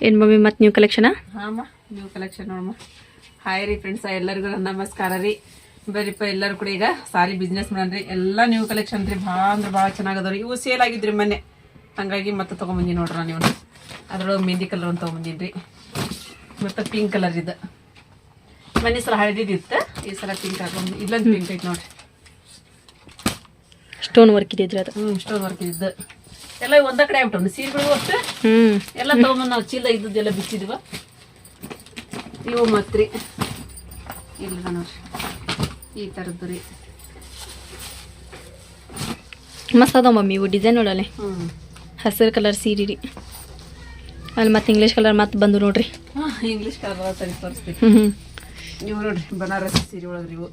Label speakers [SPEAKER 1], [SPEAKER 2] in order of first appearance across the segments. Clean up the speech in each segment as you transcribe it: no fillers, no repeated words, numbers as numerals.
[SPEAKER 1] ಏನು ಮಮ್ಮಿ ಮತ್ತೆ ನ್ಯೂ ಕಲೆಕ್ಷನಾ?
[SPEAKER 2] ಹಾಂ ನ್ಯೂ ಕಲೆಕ್ಷನ್ ನೋಡಮ್ಮ. ಹಾಯ್ ರೀ ಫ್ರೆಂಡ್ಸ್, ಎಲ್ಲರಿಗೂ ನನ್ನ ನಮಸ್ಕಾರ ರೀ. ಬರೀಪ್ಪ ಎಲ್ಲರೂ ಕೂಡ ಈಗ ಸಾರಿ ಬಿಸ್ನೆಸ್ ಮಾಡನ್ರಿ. ಎಲ್ಲ ನ್ಯೂ ಕಲೆಕ್ಷನ್ ರೀ, ಭಾಳ ಅಂದ್ರೆ ಭಾಳ ಚೆನ್ನಾಗದವ್ರಿ. ಇವು ಸೇಲ್ ಆಗಿದ್ರಿ ಮೊನ್ನೆ, ಹಂಗಾಗಿ ಮತ್ತೆ ತೊಗೊಂಬಂದಿನಿ ನೋಡ್ರಿ ನಾನು. ಇವನು ಅದ್ರೊಳಗೆ ಮೆಹಂದಿ ಕಲರ್ ಅಂತ ತೊಗೊಂಬಂದಿನಿ ರೀ. ಮತ್ತು ಪಿಂಕ್ ಕಲರ್ ಇದು ಮೊನ್ನೆ ಸಲ ಹಳದಿದ್ದಿತ್ತು, ಈ ಸಲ ಪಿಂಕ್ ಹಾಕೊಂಡು ಇಲ್ಲೊಂದು ಪಿಂಕ್ ಐತೆ ನೋಡ್ರಿ.
[SPEAKER 1] ಸ್ಟೋನ್ ವರ್ಕ್ ಇದೆ ಅದು.
[SPEAKER 2] ಸ್ಟೋನ್ ವರ್ಕ್ ಇದ್ದು ಎಲ್ಲ ಒಂದ ಕಡೆ ಆಗ್ಬಿಟ್ಟು ಸೀರೆಗಳು ಅಷ್ಟು ಎಲ್ಲ ತೊಗೊಂಬಂದು ನಾವು ಚೀಲ ಇದ್ದದ್ದೆಲ್ಲ ಬಿಚ್ಚಿದ್ವ. ಇವು ಮತ್ರಿ ಇಲ್ಲ ನೋಡ್ರಿ ಈ ಥರದ್ದು ರೀ,
[SPEAKER 1] ಮಸ್ತ್ ಅದಾವ ಮಮ್ಮಿ ಇವು ಡಿಸೈನ್ ನೋಡಲೆ. ಹಸಿರು ಕಲರ್ ಸೀರೆ ರೀ, ಅಲ್ಲಿ ಮತ್ತೆ ಇಂಗ್ಲೀಷ್ ಕಲರ್ ಮತ್ತೆ ಬಂದು ನೋಡ್ರಿ.
[SPEAKER 2] ಇಂಗ್ಲೀಷ್ ಕಲರ್ ಸರಿ ತೋರಿಸ್ತೀವಿ. ಇವು ನೋಡ್ರಿ ಬನಾರಸ್ ಸೀರೆ ಒಳಗ್ರಿ ಇವು.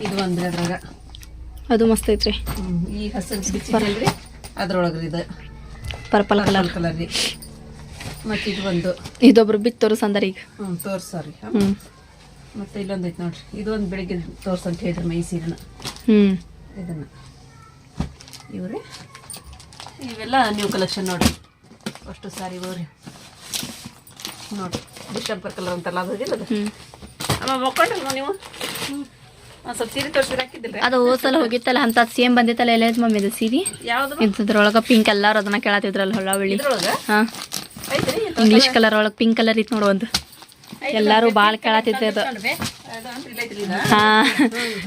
[SPEAKER 2] ಇದು ಒಂದ್ರಿ ಅದ್ರಾಗ
[SPEAKER 1] ಅದು ಮಸ್ತ್ ಐತ್ರಿ.
[SPEAKER 2] ಈ ಹಸಿರು ಬಿಚ್ಚಿದ್ರಿ ಅದ್ರೊಳಗ್ರಿ ಇದು
[SPEAKER 1] ಪರ್ಪಲ್ ಕಲರ್
[SPEAKER 2] ಕಲರ್ ರೀ. ಮತ್ತೆ ಇದು ಒಂದು
[SPEAKER 1] ಇದೊಬ್ರು ಬಿತ್ತು ತೋರಿಸಂದಾರ ಈಗ.
[SPEAKER 2] ತೋರ್ಸಾರಿ. ಮತ್ತೆ ಇಲ್ಲೊಂದು ಐತೆ ನೋಡ್ರಿ, ಇದು ಒಂದು ಬೆಳಿಗ್ಗೆ ತೋರ್ಸಂತ ಹೇಳಿದ್ರು ಮೈ ಸೀರೆನ. ಇದನ್ನ ಇವ್ರಿ ಇವೆಲ್ಲ ನ್ಯೂ ಕಲೆಕ್ಷನ್ ನೋಡ್ರಿ. ಅಷ್ಟು ಸಾರಿ ಹೋಗ್ರಿ ನೋಡ್ರಿ. ಡಿಸೆಂಬರ್ ಕಲರ್ ಅಂತಾರಲ್ಲ ಅದಿಲ್ಲ ಅದು. ಅಮ್ಮ ಮಕ್ಕೊಂಡ್ರಲ್ವ ನೀವು? ಸ್ವಲ್ಪ ಸೀರೆ ತೋರಿಸಿದ್ರೆ ಹಾಕಿದ್ದಿಲ್ಲ
[SPEAKER 1] ಅದು ಹೋದ್ಸಲ ಹೋಗಿತ್ತಲ್ಲ ಅಂತ ಸೇಮ್ ಬಂದಿತ್ತಲ್ಲ ಎಲ್ಲ ಮಮ್ಮಿ ಅದು ಸೀರೆ.
[SPEAKER 2] ಯಾವ್ದು
[SPEAKER 1] ಇದ್ರೊಳಗ ಪಿಂಕ್ ಎಲ್ಲಾರು ಅದನ್ನ ಕೇಳತ್ತಿದ್ರಲ್ಲ ಹೊಳ್ಳಾವಳ್ಳಿ.
[SPEAKER 2] ಇದ್ರೊಳಗ
[SPEAKER 1] ಹಾ
[SPEAKER 2] ಐತ್ರಿ
[SPEAKER 1] ಇಂಗ್ಲಿಷ್ ಕಲರ್ ಒಳಗೆ ಪಿಂಕ್ ಕಲರ್ ಇತ್ತು ನೋಡು ಒಂದು. ಎಲ್ಲಾರು ಭಾಳ ಕೇಳತ್ತಿದ್ರು ಅದು. ಹಾ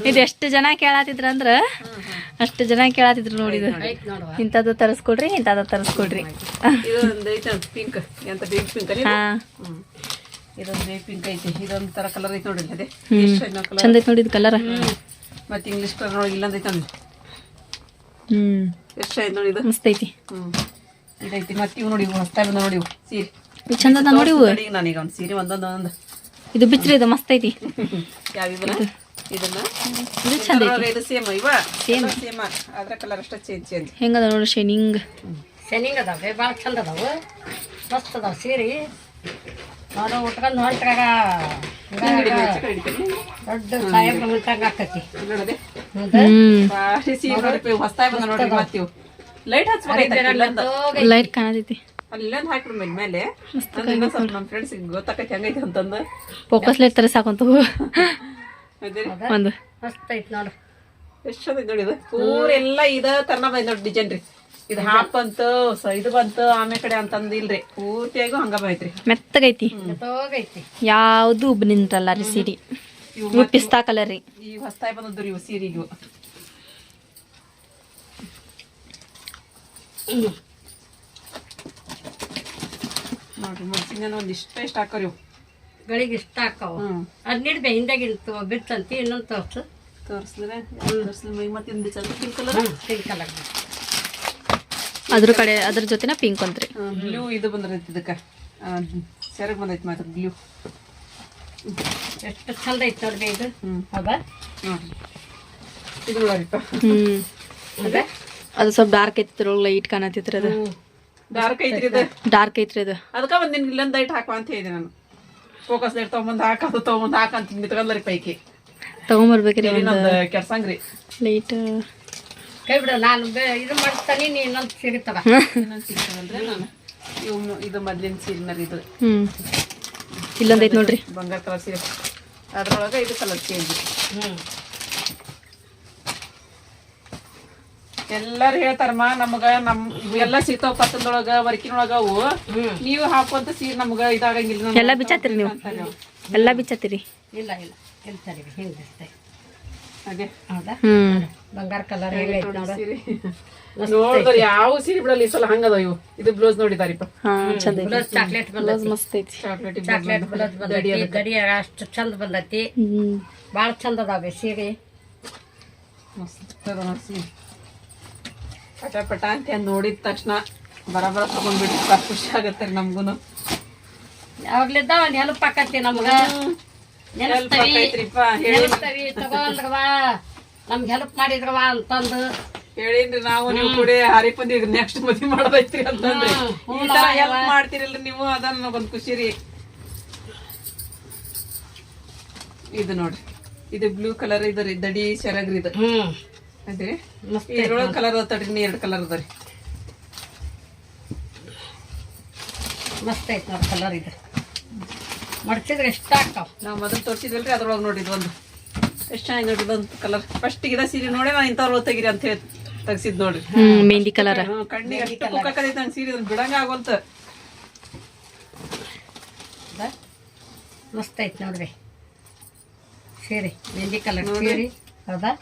[SPEAKER 1] ಇದು ಎಷ್ಟು ಜನ ಕೇಳತ್ತಿದ್ರ ಅಂದ್ರ ಅಷ್ಟು ಜನ ಕೇಳತ್ತಿದ್ರು ನೋಡಿದ್ರು. ಇಂಥದ್ದು ತರಿಸ್ಕೊಡ್ರಿ, ಇಂಥದ್ದು ತರಿಸ್ಕೊಡ್ರಿ.
[SPEAKER 2] ಇದೊಂದು ಐತೆ ಪಿಂಕ್, ಎಂತ ಪಿಂಕ್ ಪಿಂಕ್
[SPEAKER 1] ಹಾ
[SPEAKER 2] ಇದೊಂದು ಪಿಂಕ್ ಐತಿ. ಇದೊಂದು ತರ ಕಲರ್ ಐತಿ ನೋಡ್ರಿ. ಅದೇ
[SPEAKER 1] ಚಂದ ಐತಿ ನೋಡಿದ್ ಕಲರ್.
[SPEAKER 2] ಮತ್ತೆ ಇಂಗ್ಲಿಷ್ ಕಲರ್ ನೋಡಿ ಇಲ್ಲೊಂದು ಐತಿ ನೋಡಿ. ಎಷ್ಟು ಐತಿ ನೋಡಿ ಇದು,
[SPEAKER 1] ಮಸ್ತ್ ಐತಿ.
[SPEAKER 2] ಇದೈತಿ. ಮತ್ತೆ ಇವು ನೋಡಿ, ಇವು ಹೊಸ್ತಾ ಬಂದ ನೋಡಿ, ಇವು ಸೀರೆ
[SPEAKER 1] ಚಂದ ಅದ ನೋಡಿ. ಇವು
[SPEAKER 2] ನಾನೀಗ ಒಂದು ಸೀರೆ ಒಂದೊಂದು
[SPEAKER 1] ಇದು ಬಿಚ್ರಿ, ಇದು ಮಸ್ತ್ ಐತಿ.
[SPEAKER 2] ಯಾವಿದನ್ನ ಇದನ್ನ
[SPEAKER 1] ಇದು ಚಂದ ಐತಿ.
[SPEAKER 2] ಇದು ಸೇಮ್ ಇವ ಸೇಮ್ ಸೇಮ್, ಅದ್ರ ಕಲರ್ ಅಷ್ಟೇ ಚೇಂಜ್.
[SPEAKER 1] ಹೆಂಗದ ನೋಡಿ ಶೈನಿಂಗ್
[SPEAKER 3] ಅದಾವೆ, ಭಾಳ ಚಂದ ಅದಾವು, ಮಸ್ತ್ ಅದಾವ ಸೀರೆ. ನಾನು ಉಟ್ಕೊಂಡು ಹೊಂಟಾಗ ದೊಡ್ಡ ಸಾಹೇಬ್ರ ಹೊಂಟಂಗ ಆಕತಿ.
[SPEAKER 2] ಹೊಸ್ತಾ ಬಂದ ನೋಡ್ರಿ. ಮತ್ತೆ ಇವು ಲೈಟ್ ಹಚ್ಬೇಕು,
[SPEAKER 1] ಲೈಟ್ ಕಾಣತೈತಿ.
[SPEAKER 2] ಅಲ್ಲೊಂದು ಹಾಕ್ರಿ ಮೇಲೆ ಸ್ವಲ್ಪ ನಮ್ಮ ಫ್ರೆಂಡ್ಸ್ ಗೊತ್ತಾಕೈತಿ ಹಂಗೈತಿ ಅಂತಂದು
[SPEAKER 1] ಫೋಕಸ್ ಲೈಟ್ ತರ ಸಾಕಂತ ಒಂದು
[SPEAKER 3] ಮಸ್ತ್ ಐತಿ ನೋಡ್ರಿ.
[SPEAKER 2] ಎಷ್ಟು ಚಂದ ನೋಡಿ. ಇದು ಪೂರ ಎಲ್ಲ ಇದ ತರನ ಬಂದ್ ನೋಡಿ ಡಿಸೈನ್ ರೀ. ಇದು ಹಾಪ್ ಬಂತು, ಇದು ಬಂತು, ಆಮೇಲೆ ಕಡೆ ಅಂತಂದು ಇಲ್ರಿ, ಪೂರ್ತಿಯಾಗೂ ಹಂಗ ಬೈತ್ರಿ.
[SPEAKER 1] ಮೆತ್ತಗೈತಿ,
[SPEAKER 3] ಹೋಗೈತಿ.
[SPEAKER 1] ಯಾವ್ದು ಉಬ್ ನಿಂತಲ್ಲ ರೀ ಸೀರೆ. ಇವು ಪಿಸ್ತಾ ಕಲರ್ ರೀ.
[SPEAKER 2] ಈ ಹೊಸ್ತಾಯಿ ಬಂದದ್ದು ರೀ ಇವು ಸೀರೆಗೂ. ನೋಡ್ರಿ ಮುಡ್ಸಿನ ಒಂದ್ ಇಷ್ಟ ಹಾಕೋರಿ ಇವು
[SPEAKER 3] ಗಳಿಗೆ ಇಷ್ಟ ಹಾಕವು. ಅದ್ ನಿಡ್ಬೆ ಹಿಂದಾಗಿಂತ ಬಿತ್ತಂತಿ. ಇನ್ನೊಂದು
[SPEAKER 2] ತೋರಿಸಿದ್ರೆ ಮೈ ಮತ್ತೆ ಪಿಂಕ್ ಕಲರ್,
[SPEAKER 3] ಪಿಂಕ್ ಕಲರ್.
[SPEAKER 1] ಅದ್ರ ಕಡೆ ಅದ್ರ ಜೊತೆನ ಪಿಂಕ್ ಅಂತ್ರಿ.
[SPEAKER 2] ಬ್ಲೂ ಇದು ಬಂದ್ರೈತಿ. ಇದಕ್ಕೆ ಸೆರಗ್ ಬಂದೈತಿ ಮಾತ್ರ ಬ್ಲೂ.
[SPEAKER 3] ಎಷ್ಟು ಚಂದ ಐತಿ ನೋಡ್ರಿ ಇದು. ಹೌದಾ
[SPEAKER 2] ನೋಡ್ರಿ ಇದು ನೋಡ್ರಿಪ್ಪ.
[SPEAKER 3] ಅದೇ
[SPEAKER 1] ಅದು ಸ್ವಲ್ಪ ಡಾರ್ಕ್ ಐತಿ, ಲೈಟ್ ಕಾಣತಿತ್ರಿ. ಅದು
[SPEAKER 2] ಡಾರ್ಕ್ ಐತ್ರಿ, ಇದು
[SPEAKER 1] ಡಾರ್ಕ್ ಐತ್ರಿ. ಅದು
[SPEAKER 2] ಅದಕ್ಕೆ ಒಂದು ಇಲ್ಲೊಂದು ಲೈಟ್ ಹಾಕುವ ಅಂತ ಹೇಳಿದೆ ನಾನು. ಫೋಕಸ್ ಲೈಟ್ ತೊಗೊಂಬಂದು ಹಾಕಂತ ನಿತ್ಕೊಂಡ್ರಿ ಪೈಕಿ
[SPEAKER 1] ತಗೊಂಬರ್ಬೇಕ್ರಿ
[SPEAKER 2] ಇನ್ನೊಂದು ಕೆಡ್ಸಂಗ್ರಿ
[SPEAKER 1] ಲೈಟ್.
[SPEAKER 3] ಕೈ ಬಿಡ, ನಾನು ಇದು ಮಾಡ್ತಾನೆ, ನೀ ಇನ್ನೊಂದು ಸಿಗುತ್ತವ.
[SPEAKER 2] ಇನ್ನೊಂದು ಸಿಗ್ತದಲ್ರಿ ನಾನು. ಇವು ಇದು ಮೊದ್ಲಿನ ಸೀರೆನರಿ. ಇದು
[SPEAKER 1] ಇಲ್ಲೊಂದ್ ಐತಿ ನೋಡ್ರಿ,
[SPEAKER 2] ಬಂಗಾರ ಕಲರ್ ಸೀರೆ. ಅದ್ರೊಳಗೆ ಇದು ಕಲರ್ ಚೇಂಜ್. ಎಲ್ಲಾರು ಹೇಳ್ತಾರಮ್ಮ ನಮಗ ಎಲ್ಲ ಸಿಗ್ತಾವ ಪತ್ತದೊಳಗ ವರ್ಕಿನೊಳಗ ಅವು. ನೀವು ಹಾಕುವಂತ ಸೀರೆ ನಮ್ಗ ಇದಾಗಂಗಿಲ್ಲ.
[SPEAKER 1] ಎಲ್ಲ ಬಿಚ್ಚಾತಿರಿ ನೀವು, ಎಲ್ಲ ಬಿಚ್ಚಾತಿರಿ.
[SPEAKER 3] ಇಲ್ಲ ಇಲ್ಲ ಹೇಳ್ತಾರೆ ಹಿಂಗೆ.
[SPEAKER 2] ಅದೇ
[SPEAKER 3] ಹೌದಾ ಬಂಗಾರ ಕಲರ್
[SPEAKER 2] ಸೀರೆ ನೋಡಿದ್ರಿ ಯಾವ ಸೀರೆ ಬಿಡಲ್ಲ ಈ ಸಲ ಹಂಗದ. ಇವು ಇದು ಬ್ಲೌಸ್ ನೋಡಿದಾರಿಪ್ಪ.
[SPEAKER 3] ಚಾಕ್ಲೇಟ್
[SPEAKER 1] ಬ್ಲೌಸ್ ಮಸ್ತ್ ಐತಿ.
[SPEAKER 3] ಚಾಕ್ಲೇಟ್ ಬ್ಲೌಸ್ ಬಂದೈತಿ. ಗಡಿ ಅಷ್ಟು ಚಂದ ಬಂದೈತಿ, ಭಾಳ ಚಂದ ಅದಾವೆ ಸೀರೆ.
[SPEAKER 2] ಮಸ್ತ್ ಅದ ನೋಡಿ ಸೀರೆ. ಪಟ ಅಂತ ನೋಡಿದ ತಕ್ಷಣ ಬರಬರ ತಗೊಂಡ್ಬಿಟ್ಟು ಖುಷಿ ಆಗತ್ತೆ ರೀ ನಮ್ಗೂನು.
[SPEAKER 3] ಯಾವಾಗ್ಲಿದ್ದ ಒಂದು ಹೆಲ್ಪ್ ಆಕತಿ ನಮ್ಗ. ನೆನಸ್ತವಿ ತಗೊಂಡ್ರವ, ನಮ್ಗೆ ಹೆಲ್ಪ್ ಮಾಡಿದ್ರವ ಅಂತಂದು
[SPEAKER 2] ಹೇಳಿನ್ರಿ ನಾವು. ನೀವು ಕೂಡ ಹರಿಪಂದಿ ನೆಕ್ಸ್ಟ್ ಮದ್ವಿ ಮಾಡೋದೈತ್ರಿ ಅಂತಂದ್ರಿ. ಈ ತರ ಹೆಲ್ಪ್ ಮಾಡ್ತಿರಲ್ರಿ ನೀವು, ಅದ ನನಗೊಂದು ಖುಷಿ ರೀ. ಇದು ನೋಡ್ರಿ, ಇದು ಬ್ಲೂ ಕಲರ್ ಇದು ರೀ, ದಡಿ ಸೆರಗ್ರಿ ಇದು. ಅದೇ ಇದ್ರೊಳಗೆ ಕಲರ್ ಅದ ತಡ್ರಿ, 2 ಕಲರ್ ಅದ ರೀ.
[SPEAKER 3] ಮಸ್ತ್ ಐತೆ ನೋಡಿ ಕಲರ್ ಇದು ಮಡ್ಚಿದ್ರೆ ಇಷ್ಟ ಆಗ್ತಾವ.
[SPEAKER 2] ನಾವು ಮೊದಲು ತೋರಿಸಿದ್ವಲ್ರಿ ಅದ್ರೊಳಗೆ ನೋಡಿದ್ದು ಒಂದು ಎಷ್ಟು ಚೆನ್ನಾಗಿ ನೋಡಿದ್ದು ಒಂದು ಕಲರ್ ಫಸ್ಟಿಗೆ ಇದ ಸೀರೆ ನೋಡಿ ನಾನು ಇಂಥವ್ರು ತೆಗಿರಿ ಅಂತ ಹೇಳಿ ತೆಗ್ಸಿದ್ ನೋಡ್ರಿ.
[SPEAKER 1] ಮೆಹಂದಿ ಕಲರ್
[SPEAKER 2] ಕಣ್ಣಿಗೆ ಅಷ್ಟು ಕುಕ್ಕೈತೆ ನಂಗೆ ಸೀರೆ ಇದನ್ನ ಬಿಡಂಗ ಆಗೋಲ್ತ.
[SPEAKER 3] ಮಸ್ತ್ ಐತೆ ನೋಡ್ರಿ ಸೀರೆ ಮೆಹಂದಿ ಕಲರ್ ಸೀರೆ ಹೌದಾ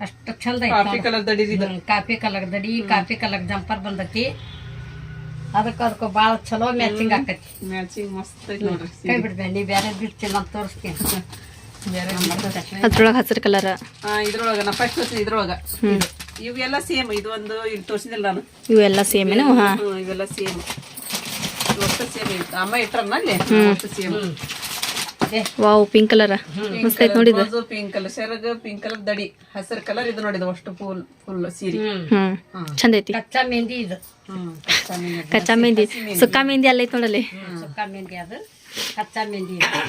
[SPEAKER 3] ಅಷ್ಟು ಚಂದ
[SPEAKER 2] ಕಾಫಿ
[SPEAKER 3] ಐತೆ.
[SPEAKER 2] ಕಲರ್ ದಡಿ ಇದು.
[SPEAKER 3] ಕಾಫಿ ಕಲರ್ ದಡಿ ಕಾಫಿ ಕಲರ್ ಜಂಪರ್ ಬಂದೈತಿ. ಅದಕ್ಕೂ ಭಾಳ ಚಲೋ ಮ್ಯಾಚಿಂಗ್ ಆಕೈತಿ.
[SPEAKER 2] ಮ್ಯಾಚಿಂಗ್ ಮಸ್ತ್ ಐತಿ ನೋಡ್ರಿ
[SPEAKER 3] ಕೈ
[SPEAKER 2] ಸೀರೆ.
[SPEAKER 3] ಬಿಡ್ಬೇಡಿ ನೀ ಬೇರೆ ಬಿಡ್ತೀನಿ ಅಂತ ತೋರಿಸ್ತೀನಿ.
[SPEAKER 2] ಬೇರೆ
[SPEAKER 1] ಅದ್ರೊಳಗೆ ಹಸಿರು ಕಲರ್.
[SPEAKER 2] ಇದ್ರೊಳಗ ನಾ ಫಸ್ಟ್ ತೋರಿಸಿದ ಇದ್ರೊಳಗ ಇವೆಲ್ಲ ಸೇಮ್. ಇದು ಒಂದು ಇಲ್ಲಿ ತೋರಿಸಿದಿಲ್ಲ ನಾನು.
[SPEAKER 1] ಇವೆಲ್ಲ ಸೇಮ್ ಏನು? ಹಾ,
[SPEAKER 2] ಇವೆಲ್ಲ ಸೇಮ್ ಒಟ್ಟು ಸೇಮ್ ಇತ್ತು. ಅಮ್ಮ ಇಟ್ರನ್ನ ಅಲ್ಲಿ ಒಟ್ಟು ಸೇಮ್.
[SPEAKER 1] ವಾವ್ ಪಿಂಕ್ ಕಲರ್ ಮಸ್ತ್ ಐತ್ ನೋಡಿದ.
[SPEAKER 2] ಪಿಂಕ್ ಕಲರ್ ಸೆರಗ ಪಿಂಕ್ ಕಲರ್ ದಡಿ ಹಸಿರು ಕಲರ್ ಇದು ನೋಡಿದ ಅಷ್ಟು ಫುಲ್ ಸೀರೆ.
[SPEAKER 1] ಚಂದ ಐತಿ.
[SPEAKER 3] ಕಚ್ಚಾ ಮೆಹಂದಿ ಇದು.
[SPEAKER 1] ಕಚ್ಚಾ ಮೆಹಂದಿ ಸುಕ್ಕಾ ಮೆಹಂದಿ ಅಲ್ಲ ಐತ್ ನೋಡಲ್ಲಿ.
[SPEAKER 3] ಸುಕ್ಕಾ ಮೆಹಂದಿ ಅದು ಕಚ್ಚಾ ಮೆಹಂದಿ ಇದು.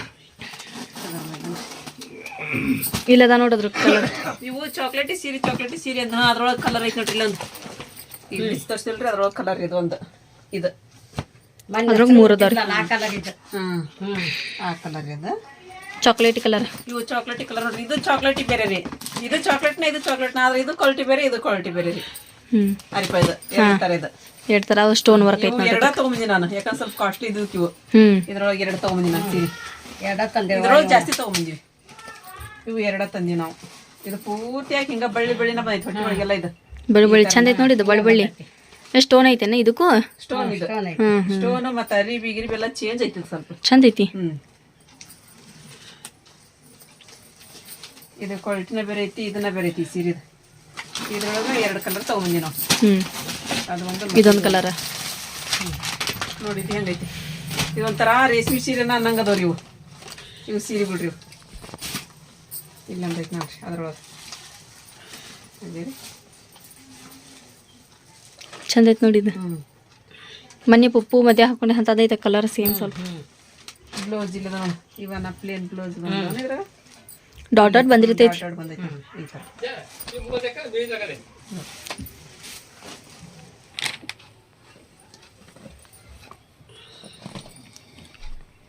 [SPEAKER 1] ಇಲ್ಲದ ನೋಡಿದ್ರು ಕಲರ್.
[SPEAKER 2] ಇವು ಚಾಕ್ಲೇಟಿ ಸೀರೆ ಅಂತ ಅದ್ರೊಳಗೆ ಕಲರ್ ಐತಿ ನೋಡ್ರಿ ಇಲ್ಲೊಂದು. ಈಗ ತೋರಿಸಿಲ್ರಿ ಅದ್ರೊಳಗೆ ಕಲರ್ ಇದು ಒಂದು ಇದು.
[SPEAKER 1] ಅದ್ರಾಗ ಮೂರು ಅದಾವ್ರಿ.
[SPEAKER 3] ಆ ಕಲರ್ ಇದು.
[SPEAKER 2] ಆ ಕಲರ್ ಇದು
[SPEAKER 1] ಚಾಕ್ಲೇಟ್ ಕಲರ್.
[SPEAKER 2] ಇವು ಚಾಕ್ಲೇಟಿ ಕಲರ್ ನೋಡ್ರಿ. ಇದು ಚಾಕ್ಲೇಟಿ ಬೇರೆ ರೀ. ಇದು ಚಾಕ್ಲೇಟ್ನ ಇದು ಚಾಕ್ಲೇಟ್ನ ಆದ್ರೆ ಇದು ಕ್ವಾಲಿಟಿ ಬೇರೆ ಇದು ಕ್ವಾಲಿಟಿ ಬೇರೆ ರೀ. ಅರಿಪ ಇದು ಎರಡು ತರ ಇದು.
[SPEAKER 1] ಎರಡ್ ತರ ಸ್ಟೋನ್ ವರ್ಕ್ ಐತಿ.
[SPEAKER 2] ಎರಡ ತಗೊಂಬಂದಿ ನಾನು ಯಾಕಂದ್ರೆ ಸ್ವಲ್ಪ ಕಾಸ್ಟ್ಲಿ ಇದು ಇವು. ಇದ್ರೊಳಗೆ ಎರಡು ತಗೊಂಬಂದಿ ನಾನು ಸೀರೆ.
[SPEAKER 3] ಎರಡ ತಂದೆ
[SPEAKER 2] ಇದ್ರೊಳಗೆ ಜಾಸ್ತಿ ತಗೊಂಬಂದಿವಿ. ಇವು ಎರಡ ತಂದಿ ನಾವು. ಇದು ಪೂರ್ತಿಯಾಗಿ ಹಿಂಗ ಬಳ್ಳಿ ಬಳ್ಳಿನ ಬಂದೈತಿ ಹೊಟ್ಟೆ ಒಳಗೆಲ್ಲ. ಇದು
[SPEAKER 1] ಬಳ್ಳಿ ಚಂದ ಐತಿ ನೋಡಿದ್ದು. ಬಳ್ಳಿ ಸ್ಟೋನ್ ಐತೇನ ಇದಕ್ಕೂ?
[SPEAKER 2] ಸ್ಟೋನ್ ಇದು ಸ್ಟೋನ್ ಮತ್ತೆ ಅರಿಬಿ ಗಿರಿಬಿ ಎಲ್ಲ ಚೇಂಜ್ ಐತಿ ಸ್ವಲ್ಪ
[SPEAKER 1] ಚಂದ ಐತಿ.
[SPEAKER 2] ಇದು ಕ್ವಾಲಿಟಿನ ಬೇರೆ ಐತಿ ಇದನ್ನ ಬೇರೆ ಐತಿ ಸೀರೆ. ಇದ್ರೊಳಗೆ ಎರಡು ಕಲರ್ ತಗೊಂಬಂದಿ ನಾವು. ಅದು ಒಂದು
[SPEAKER 1] ಇದೊಂದು ಕಲರ್
[SPEAKER 2] ನೋಡಿದ್ದು ಹೆಂಗೈತಿ. ಇದೊಂಥರ ರೇಷ್ಮೆ ಸೀರೆನ ಅನ್ನಂಗ ಅದಾವ್ರಿ ಇವು. ಇವು ಸೀರೆ ಬಿಡ್ರಿ ಇವು. ಇಲ್ಲಂದೈತಿ ನೋಡ್ರಿ ಅದ್ರೊಳಗೆ ಅದೇ ರೀ
[SPEAKER 1] ಚಂದ ಐತಿ ನೋಡಿದ್ದು. ಮೊನ್ನೆ ಪುಪ್ಪು ಮದ್ವೆ ಹಾಕೊಂಡೆ ಅಂತದೈತೆ ಕಲರ್ ಸೇಮ್ ಸ್ವಲ್ಪ.
[SPEAKER 2] ಬ್ಲೌಸ್ ಇಲ್ಲ ನೋಡಿ. ಇವನ ಪ್ಲೇನ್ ಬ್ಲೌಸ್ ಬಂದಿದ್ರ
[SPEAKER 1] ಡಾಟ್ ಡಾಟ್ ಬಂದಿರ್ತೈತಿ.
[SPEAKER 2] ಡಾಟ್ ಬಂದೈತಿ ಈ ತರ.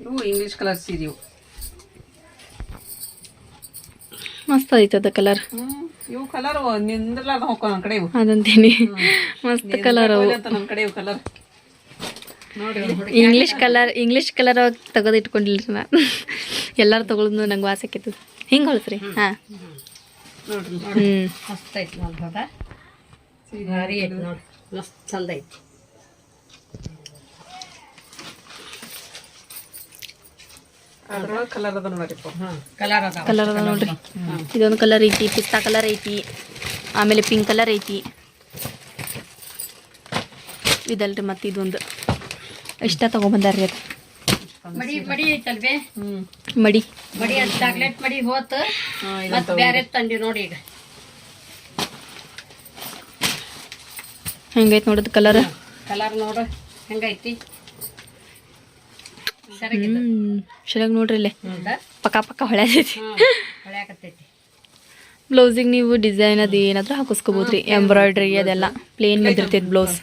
[SPEAKER 2] ಇವು ಇಂಗ್ಲಿಷ್ ಕಲರ್ ಸೀರೆ ಇವು.
[SPEAKER 1] ಮಸ್ತ್ ಐತಿ ಅದ ಕಲರ್.
[SPEAKER 2] ಇವು ಕಲರ್ ನಿಂದ್ರಲಾರ್ದ ಹೋಗ್ಕೊ ನನ್ನ ಕಡೆ ಇವು.
[SPEAKER 1] ಅದಂತೀನಿ ಮಸ್ತ್ ಕಲರ್ ಅವು.
[SPEAKER 2] ನನ್ನ ಕಡೆ ಇವು ಕಲರ್ ನೋಡ್ರಿ.
[SPEAKER 1] ಇಂಗ್ಲಿಷ್ ಕಲರ್ ತೆಗೆದು ಇಟ್ಕೊಂಡಿಲ್ರಿ ನಾ. ಎಲ್ಲಾರು ತಗೊಳೋದು ನಂಗೆ ವಾಸ ಆಕೈತಿ. ಹಿಂಗೆ ಹೊಳಸ್ರಿ. ಹಾ
[SPEAKER 2] ನೋಡ್ರಿ
[SPEAKER 3] ಮಸ್ತ್ ಐತಿ ನೋಡಿ. ಹೌದಾ ಭಾರಿ ಐತಿ ನೋಡಿ. ಮಸ್ತ್ ಚಂದ ಐತಿ.
[SPEAKER 2] ಅದ್ರೊಳಗೆ ಕಲರ್ ಅದ ನೋಡ್ರಿಪ್ಪ.
[SPEAKER 3] ಕಲರ್ ಅದಾವ.
[SPEAKER 1] ಕಲರ್ ಅದ ನೋಡ್ರಿ. ಇದೊಂದು ಕಲರ್ ಐತಿ, ಪಿಸ್ತಾ ಕಲರ್ ಐತಿ, ಆಮೇಲೆ ಪಿಂಕ್ ಕಲರ್ ಐತಿ. ಇದಲ್ರಿ ಮತ್ತೆ ಇದೊಂದು ಇಷ್ಟ ತಗೊಂಬಂದಾರ್ರಿ. ಅದು
[SPEAKER 3] ಮಡಿ ಐತಲ್ವೇ?
[SPEAKER 1] ಮಡಿ
[SPEAKER 3] ಅದು ಚಾಕ್ಲೇಟ್ ಮಡಿ ಹೋತು. ಮತ್ತೆ ಬೇರೆ ತಂದಿ ನೋಡಿ. ಈಗ
[SPEAKER 1] ಹೆಂಗೈತಿ ನೋಡೋದು ಕಲರ್.
[SPEAKER 3] ಕಲರ್ ನೋಡು ಹೆಂಗೈತಿ.
[SPEAKER 1] ಸರಿಯಾಗಿ ನೋಡ್ರಿ ಇಲ್ಲೇ ಪಕ್ಕ ಪಕ್ಕ ಹೊಳ್ಯಾತೈತಿ.
[SPEAKER 3] ಹೊಳ್ಯಾಕತ್ತೈತಿ.
[SPEAKER 1] ಬ್ಲೌಸಿಗೆ ನೀವು ಡಿಸೈನ್ ಅದು ಏನಾದ್ರೂ ಹಾಕಿಸ್ಕೋಬೋದ್ರಿ. ಎಂಬ್ರಾಯ್ಡ್ರಿ ಅದೆಲ್ಲ ಪ್ಲೇನ್ ಬಿದ್ದಿರ್ತೈತಿ ಬ್ಲೌಸ್.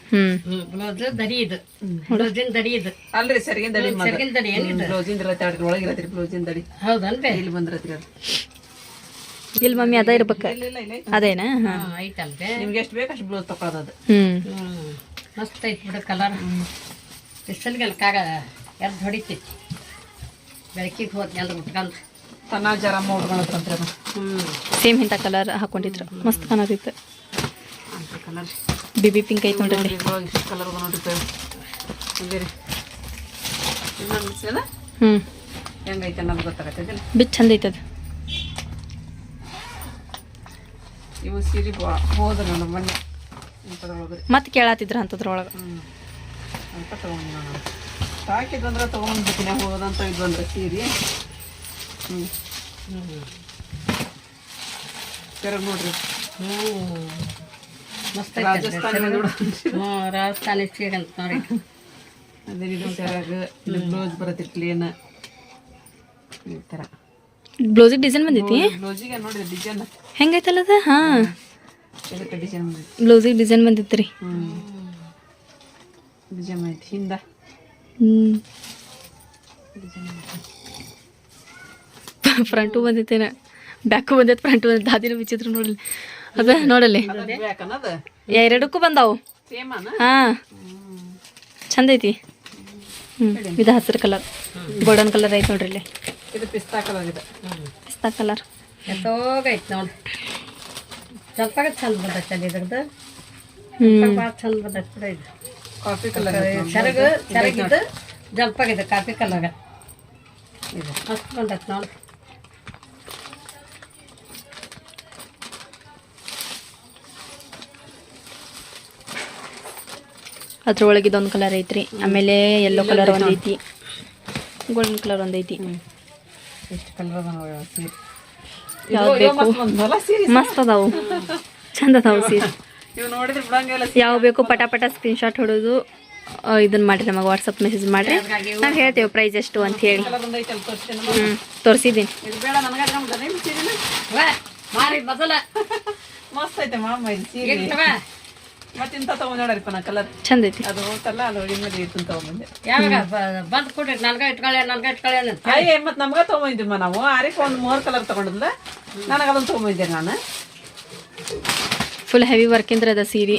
[SPEAKER 3] ಬ್ಲೌಸ್ ದಡಿ ಇದು. ಬ್ಲೌಸಿನ ದಡಿ ಇದು
[SPEAKER 2] ಅಲ್ರಿ ಸರಿಗಿನ ದಡಿ.
[SPEAKER 3] ಸೆರಗಿನ ದಡಿ ಏನಿದು?
[SPEAKER 2] ಬ್ಲೌಸಿಂದ ಇರತ್ತೆ ಅದ್ರ ಒಳಗೆ ಇರತ್ರಿ ಬ್ಲೌಸಿನ ದಡಿ.
[SPEAKER 3] ಹೌದನ್ರಿ?
[SPEAKER 2] ಇಲ್ಲಿ ಬಂದಿರತ್ರಿ ಅದು.
[SPEAKER 1] ಇಲ್ಲಿ ಮಮ್ಮಿ ಅದ ಇರ್ಬೇಕ.
[SPEAKER 2] ಇಲ್ಲ
[SPEAKER 1] ಅದೇನಾ?
[SPEAKER 3] ಐತಲ್ವೇ?
[SPEAKER 2] ನಿಮ್ಗೆ ಎಷ್ಟು ಬೇಕು ಅಷ್ಟು ಬ್ಲೌಸ್ ತಗೊಳ್ಳೋದು ಅದು.
[SPEAKER 3] ಮಸ್ತ್ ಐತಿ ಬಿಡು ಕಲರ್. ಬಿಸಿಲಿಗೆಲ್ಲ ಎದ್ದು ಹೊಡಿತೈತಿ. ಬೆಳಕಿಗೆ ಹೋದ್ನಿ ಅಂದ್ರೆ ಉಟ್ಕೊಂಡು
[SPEAKER 2] ತನ್ನ ಜರಮ್ಮ ಉಟ್ಕೊಳತ್ತಂತ್ರಿ ಅದು.
[SPEAKER 1] ಸೇಮ್ ಇಂಥ ಕಲರ್ ಹಾಕೊಂಡಿದ್ರು ಮಸ್ತ್ ಕಾಣತಿತ್ತು.
[SPEAKER 2] ಕಲರ್
[SPEAKER 1] ಬಿಬಿ ಪಿಂಕ್ ಐತಿ ನೋಡ್ರಿ.
[SPEAKER 2] ಇಷ್ಟು ಕಲರ್ ಅದ ನೋಡ್ರಿ. ಬೇರೆ ಇನ್ನೊಂದು ಹೆಂಗೈತೆ ಅನ್ನೋದು ಗೊತ್ತಾಗತ್ತೈತಿಲ್ಲ.
[SPEAKER 1] ಬಿಚ್ ಚಂದ ಐತದ.
[SPEAKER 2] ಇವು ಸೀರೆ ಹೋದ್ರೆ ನಮ್ಮ ಮೊನ್ನೆ ಇಂಥದ್ರೊಳಗೆ
[SPEAKER 1] ಮತ್ತೆ ಕೇಳತ್ತಿದ್ರ ಅಂತದ್ರೊಳಗೆ.
[SPEAKER 2] ಅಂತ ತೊಗೊಂಡು ನಾನು ಸಾಕಿದ್ವಂದ್ರೆ ತೊಗೊಂಡ್ಬಿಟ್ಟಿನ ಹೋದಂತ ಇದ್ವಂದ್ರೆ ಸೀರೆ. ಕೆರಗ್ ನೋಡ್ರಿ.
[SPEAKER 3] ಮಸ್ತ್
[SPEAKER 2] ರಾಜಸ್ಥಾನಿ ನೋಡ್ರಿ.
[SPEAKER 3] ರಾಜಸ್ಥಾನಿ ಸೀರೆ ಅಂತ ನೋಡಿ.
[SPEAKER 2] ಅದೇ ಇದು ಕೆರಗ್ ಇದು ಬ್ಲೌಸ್ ಬರತ್ತೆ ಪ್ಲೇನ್ ಈ ಥರ.
[SPEAKER 1] ಬ್ಲೌಸಿಗೆ ಡಿಸೈನ್ ಬಂದೈತಿ.
[SPEAKER 2] ಬ್ಲೌಸಿಗೆ ನೋಡ್ರಿ ಡಿಸೈನ್
[SPEAKER 1] ಹೆಂಗೈತಲ್ಲ ಅದ. ಹಾ
[SPEAKER 2] ಇದಕ್ಕೆ ಡಿಸೈನ್ ಬಂದೈತಿ.
[SPEAKER 1] ಬ್ಲೌಸಿಗೆ ಡಿಸೈನ್ ಬಂದಿತ್ತು ರೀ.
[SPEAKER 2] ಡಿಸೈನ್ ಐತಿ ಹಿಂದ
[SPEAKER 1] ಫ್ರಂಟು ಬಂದೈತೇನ ಬ್ಯಾಕು ಬಂದೈತೆ ಫ್ರಂಟು ಬಂದೈತೆ ದಾದಿನ ವಿಚಿತ್ರ ನೋಡಲಿ ಅದ ನೋಡಲ್ಲಿ
[SPEAKER 2] ಅನ್ನೋದು
[SPEAKER 1] ಎರಡಕ್ಕೂ ಬಂದಾವು
[SPEAKER 2] ಸೇಮನ
[SPEAKER 1] ಹಾಂ ಚಂದ ಐತಿ ಇದು ಹಸಿರು ಕಲರ್ ಗೋಲ್ಡನ್ ಕಲರ್ ಐತೆ ನೋಡ್ರಿ ಇಲ್ಲಿ
[SPEAKER 2] ಇದು ಪಿಸ್ತಾ ಕಲರ್ ಇದೆ.
[SPEAKER 1] ಪಿಸ್ತಾ ಕಲರ್
[SPEAKER 3] ಎತ್ತೋಗೈತೆ ನೋಡಿ ಜಲ್ಪಾಗ ಚಂದ ಬಂದೈತೆ ಅಲ್ಲಿ ಇದ್ರದ್ದು
[SPEAKER 1] ಹ್ಞೂ
[SPEAKER 3] ಭಾಳ ಚಂದ ಬಂದೈತೆ ಕೂಡ ಇದು
[SPEAKER 2] ಕಾಫಿ ಕಲರ್
[SPEAKER 3] ಸೆರಗಿದ್ದು ಜಲ್ಪಾಗಿದೆ ಕಾಫಿ ಕಲರ್ ಇದು ಮಸ್ತ್ ಬಂದೈತೆ ನೋಡಿ.
[SPEAKER 1] ಅದ್ರೊಳಗೆ ಇದೊಂದು ಕಲರ್ ಐತ್ರಿ ಆಮೇಲೆ ಯೆಲ್ಲೋ ಕಲರ್ ಒಂದೈತಿ ಗೋಲ್ಡನ್ ಕಲರ್ ಒಂದೈತಿ
[SPEAKER 2] ಎಷ್ಟು ಕಲರ್ ಅದ ನೋಡಿ ಸೀರೆ.
[SPEAKER 1] ಯಾವ್ದು ಬೇಕು
[SPEAKER 2] ಬಂದಲ್ಲ ಸೀರೆ
[SPEAKER 1] ಮಸ್ತ್ ಅದಾವು ಚಂದ ಅದಾವು ಸೀರೆ
[SPEAKER 2] ಇವು ನೋಡಿದ್ರೆ ಬಿಡಂಗಿಲ್ಲ.
[SPEAKER 1] ಯಾವ ಬೇಕು ಪಟ ಪಟ ಸ್ಕ್ರೀನ್ಶಾಟ್ ಹೊಡೋದು ಇದನ್ನ ಮಾಡಿರಿ ನಮಗೆ ವಾಟ್ಸಪ್ ಮೆಸೇಜ್ ಮಾಡಿರಿ ನಾವು ಹೇಳ್ತೇವೆ ಪ್ರೈಸ್ ಎಷ್ಟು ಅಂತ ಹೇಳಿ.
[SPEAKER 2] ಕಲರ್ ಒಂದೈತೆ ಅಲ್ಲಿ ತೋರಿಸ್ತೇನೆ.
[SPEAKER 1] ತೋರಿಸಿದ್ದೀನಿ.
[SPEAKER 2] ಇದು ಬೇಡ ನನಗೆ ನಮ್ದು ನಿಮ್ಮ ಸೀರೆನ
[SPEAKER 3] ಮಾರಿ ಮೊದಲ
[SPEAKER 2] ಮಸ್ತ್ ಐತೆ ಮಾಮ ಇದು ಸೀರೆ. ಮತ್ತೆ ಇಂಥ ತಗೊಂಡ್ ನೋಡರಿಪ್ಪ ನಾ ಕಲರ್
[SPEAKER 1] ಚಂದ ಐತಿ.
[SPEAKER 2] ಅದು ಹೋಗ್ತಲ್ಲ ಅದು ಹೊಡಿಮೇಲೆ ಇತ್ತು ತಗೊಂಬಂದೆ.
[SPEAKER 3] ಯಾವಾಗ ಬಂದು ಕೊಡ್ರಿ ನನಗೆ ಇಟ್ಕೊಳ್ಳಿ ಅಂತ
[SPEAKER 2] ಅಯ್ಯ ಮತ್ತೆ ನಮ್ಗೆ ತೊಗೊಂಬಂದಿಮ್ಮ ನಾವು ಆರಿಕೆ ಒಂದು 3 ಕಲರ್ ತಗೊಂಡಿದ್ಲ ನನಗೆ ಅದನ್ನು ತೊಗೊಂಬಂದೆ ನಾನು.
[SPEAKER 1] ಫುಲ್ ಹೆವಿ ವರ್ಕಿಂದ್ರ ಅದ ಸೀರೆ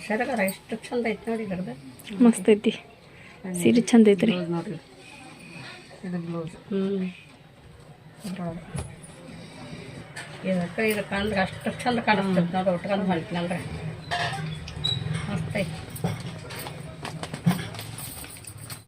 [SPEAKER 3] ಸರಗರ ಎಷ್ಟು ಚಂದ ಐತೆ ನೋಡಿ ಇದ್ರದ್ದು
[SPEAKER 1] ಮಸ್ತ್ ಐತಿ ಸೀರೆ ಚಂದ ಐತ್ರಿ.
[SPEAKER 2] ನೋಡ್ರಿ ಇದು ಬ್ಲೌಸ್.
[SPEAKER 3] ಇದಕ್ಕೆ ಇದು ಕಂಡ್ರೆ ಅಷ್ಟು ಚಂದ ಕಾಣಿಸ್ತದೆ ನೋಡಿ ಉಟ್ಕೊಂಡು ಹೊಂಟಿನಂದ್ರೆ